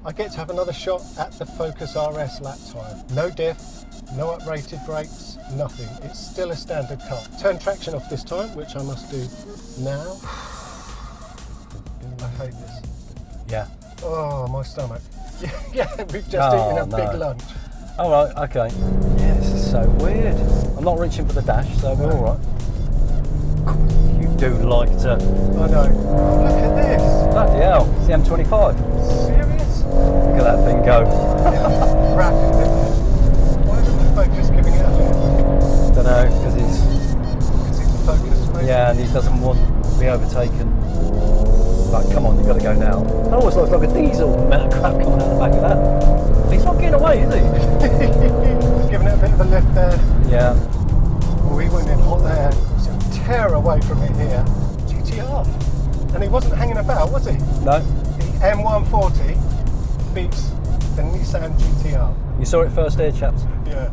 I get to have another shot at the Focus RS lap time. No diff, no uprated brakes, nothing. It's still a standard car. Turn traction off this time, which I must do now. I hate this. Yeah. Oh, my stomach. Yeah, we've just eaten a big lunch. All right, okay. Yeah, this is so weird. I'm not reaching for the dash, so we're all right. You do like to... I know. Oh, look at this. Bloody hell, it's the M25. Serious? Look at that thing go. Yeah, rapid, isn't it? Why isn't the Focus giving it a lift? Don't know, because he's... Because he's the Focus, maybe? Yeah, and he doesn't want to be overtaken. Like, come on, you've got to go now. That always looks like a diesel amount of crap coming out the back of that. He's not getting away, is he? He's giving it a bit of a lift there. Yeah. Well, he went in hot there. So tear away from it here. GTR. And he wasn't hanging about, was he? No. The M140 beats the Nissan GTR. You saw it first here, chaps. Yeah.